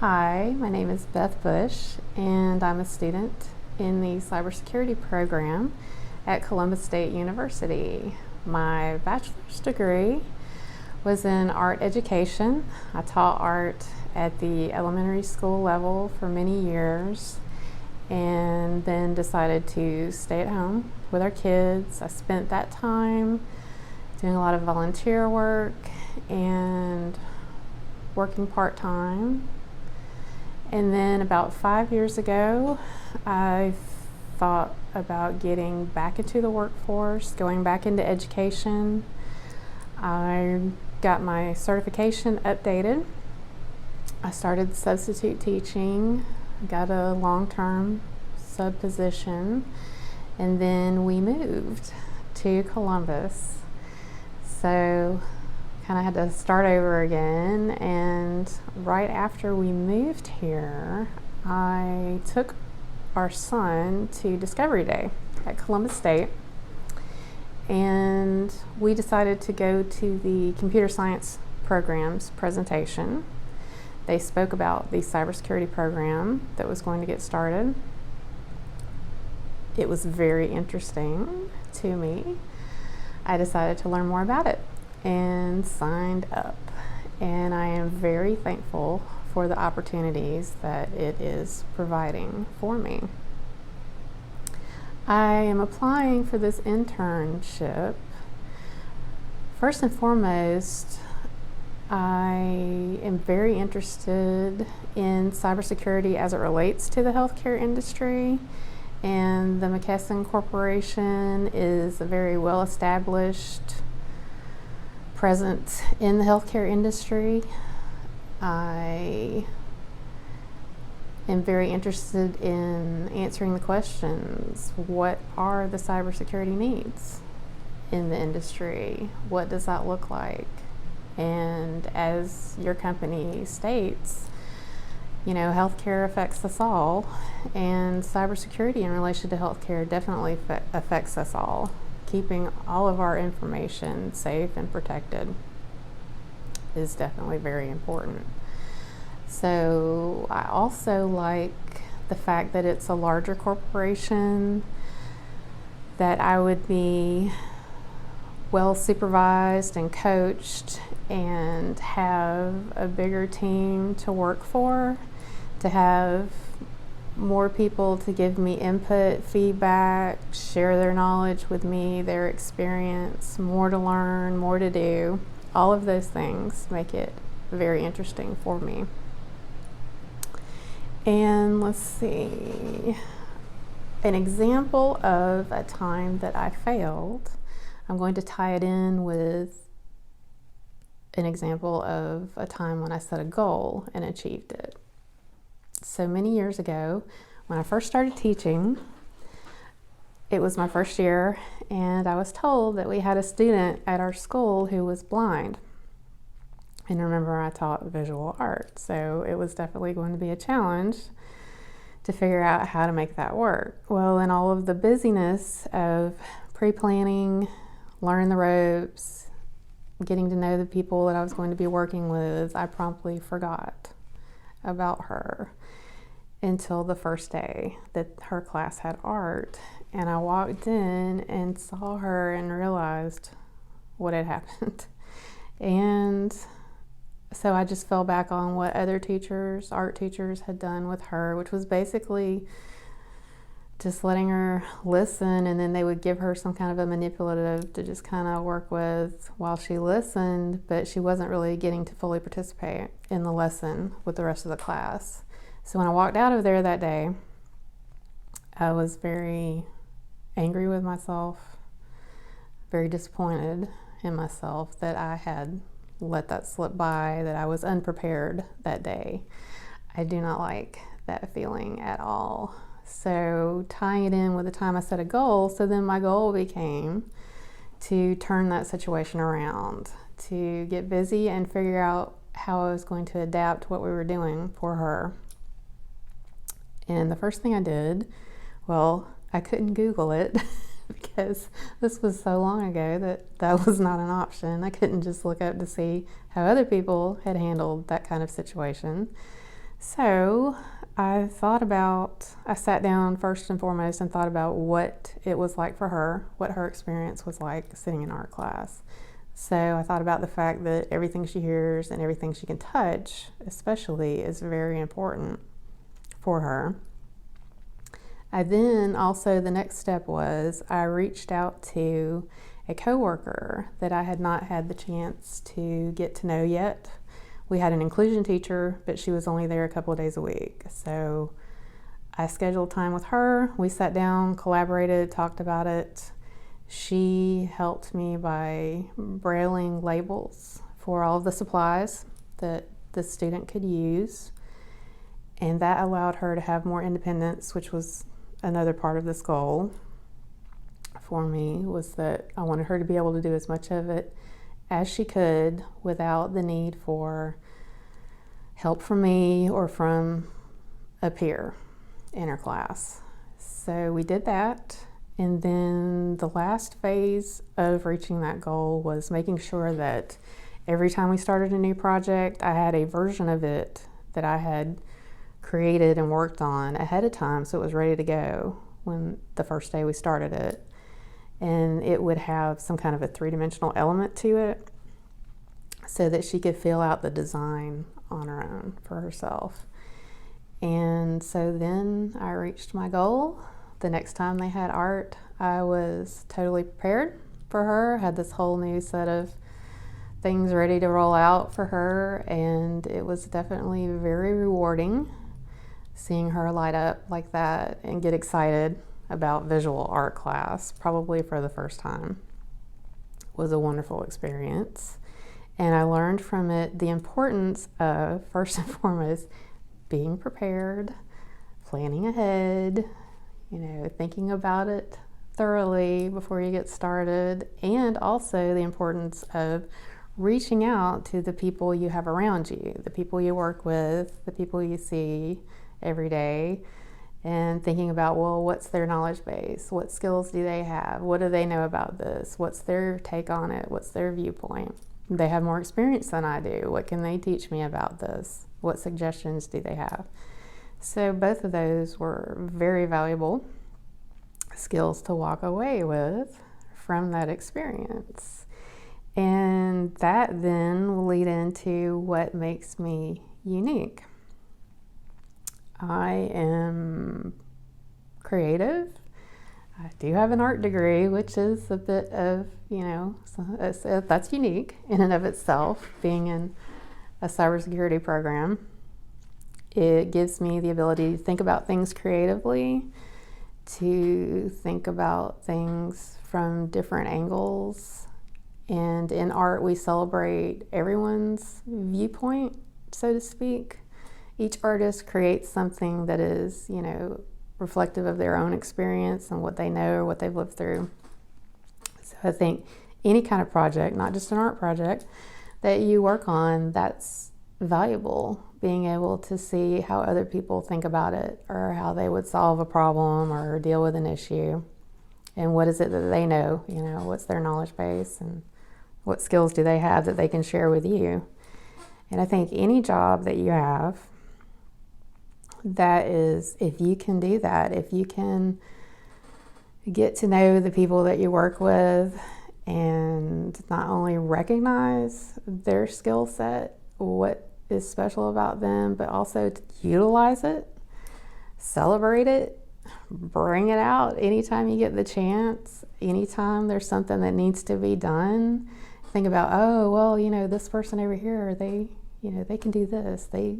Hi, my name is Beth Bush, and I'm a student in the cybersecurity program at Columbus State University. My bachelor's degree was in art education. I taught art at the elementary school level for many years and then decided to stay at home with our kids. I spent that time doing a lot of volunteer work and working part-time. And then about 5 years ago, I thought about getting back into the workforce, going back into education. I got my certification updated. I started substitute teaching, got a long-term sub position, and then we moved to Columbus. So kind of had to start over again, and right after we moved here, I took our son to Discovery Day at Columbus State, and we decided to go to the computer science program's presentation. They spoke about the cybersecurity program that was going to get started. It was very interesting to me. I decided to learn more about it and signed up, and I am very thankful for the opportunities that it is providing for me. I am applying for this internship. First and foremost, I am very interested in cybersecurity as it relates to the healthcare industry, and the McKesson Corporation is a very well-established present in the healthcare industry. I am very interested in answering the questions. What are the cybersecurity needs in the industry? What does that look like? And as your company states, you know, healthcare affects us all, and cybersecurity in relation to healthcare definitely affects us all. Keeping all of our information safe and protected is definitely very important. So I also like the fact that it's a larger corporation, that I would be well supervised and coached and have a bigger team to work for, to have more people to give me input, feedback, share their knowledge with me, their experience, more to learn, more to do. All of those things make it very interesting for me. And let's see, an example of a time that I failed, I'm going to tie it in with an example of a time when I set a goal and achieved it. So many years ago, when I first started teaching, it was my first year, and I was told that we had a student at our school who was blind. And remember, I taught visual art, so it was definitely going to be a challenge to figure out how to make that work. Well, in all of the busyness of pre-planning, learning the ropes, getting to know the people that I was going to be working with, I promptly forgot about her until the first day that her class had art. And I walked in and saw her and realized what had happened. And so I just fell back on what other teachers, art teachers, had done with her, which was basically just letting her listen, and then they would give her some kind of a manipulative to just kind of work with while she listened, but she wasn't really getting to fully participate in the lesson with the rest of the class. So when I walked out of there that day, I was very angry with myself, very disappointed in myself that I had let that slip by, that I was unprepared that day. I do not like that feeling at all. So tying it in with the time I set a goal, so then my goal became to turn that situation around, to get busy and figure out how I was going to adapt what we were doing for her. And the first thing I did, well, I couldn't Google it because this was so long ago that was not an option. I couldn't just look up to see how other people had handled that kind of situation. So I sat down first and foremost and thought about what it was like for her, what her experience was like sitting in art class. So I thought about the fact that everything she hears and everything she can touch, especially, is very important for her. The next step was I reached out to a coworker that I had not had the chance to get to know yet. We had an inclusion teacher, but she was only there a couple of days a week. So I scheduled time with her. We sat down, collaborated, talked about it. She helped me by brailing labels for all of the supplies that the student could use. And that allowed her to have more independence, which was another part of this goal for me, was that I wanted her to be able to do as much of it as she could without the need for help from me or from a peer in her class. So we did that. And then the last phase of reaching that goal was making sure that every time we started a new project, I had a version of it that I had created and worked on ahead of time, so it was ready to go when the first day we started it. And it would have some kind of a three-dimensional element to it so that she could fill out the design on her own for herself. And so then I reached my goal. The next time they had art, I was totally prepared for her. I had this whole new set of things ready to roll out for her, and it was definitely very rewarding seeing her light up like that and get excited about visual art class, probably for the first time. It was a wonderful experience. And I learned from it the importance of, first and foremost, being prepared, planning ahead, thinking about it thoroughly before you get started, and also the importance of reaching out to the people you have around you, the people you work with, the people you see every day, and thinking about, well, what's their knowledge base? What skills do they have? What do they know about this? What's their take on it? What's their viewpoint? They have more experience than I do. What can they teach me about this? What suggestions do they have? So both of those were very valuable skills to walk away with from that experience. And that then will lead into what makes me unique. I am creative. I do have an art degree, which is a bit of, that's unique in and of itself, being in a cybersecurity program. It gives me the ability to think about things creatively, to think about things from different angles. And in art, we celebrate everyone's viewpoint, so to speak. Each artist creates something that is, reflective of their own experience and what they know or what they've lived through. So I think any kind of project, not just an art project, that you work on, that's valuable. Being able to see how other people think about it, or how they would solve a problem or deal with an issue, and what is it that they know, what's their knowledge base, and what skills do they have that they can share with you. And I think any job that you have, that is, if you can do that, if you can get to know the people that you work with and not only recognize their skill set, what is special about them, but also to utilize it, celebrate it, bring it out anytime you get the chance, anytime there's something that needs to be done. Think about, this person over here, they can do this. They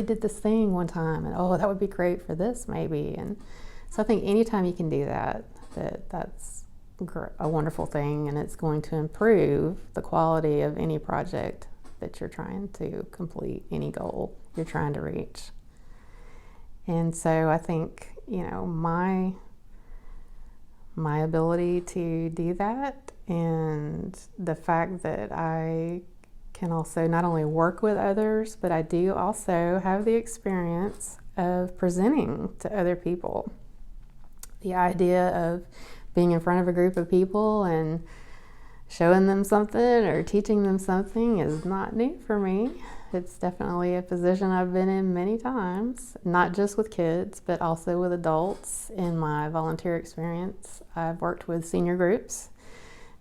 did this thing one time, and that would be great for this maybe. And so I think anytime you can do that's a wonderful thing, and it's going to improve the quality of any project that you're trying to complete, any goal you're trying to reach. And so I think, my ability to do that, and the fact that I can also not only work with others, but I do also have the experience of presenting to other people. The idea of being in front of a group of people and showing them something or teaching them something is not new for me. It's definitely a position I've been in many times, not just with kids, but also with adults. In my volunteer experience, I've worked with senior groups,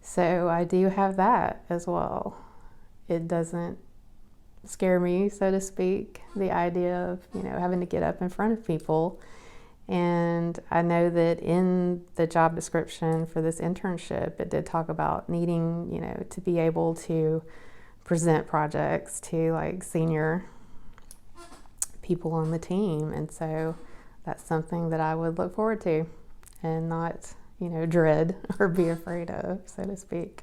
so I do have that as well. It doesn't scare me, so to speak, the idea of, having to get up in front of people. And I know that in the job description for this internship, it did talk about needing, to be able to present projects to like senior people on the team. And so that's something that I would look forward to and not, dread or be afraid of, so to speak.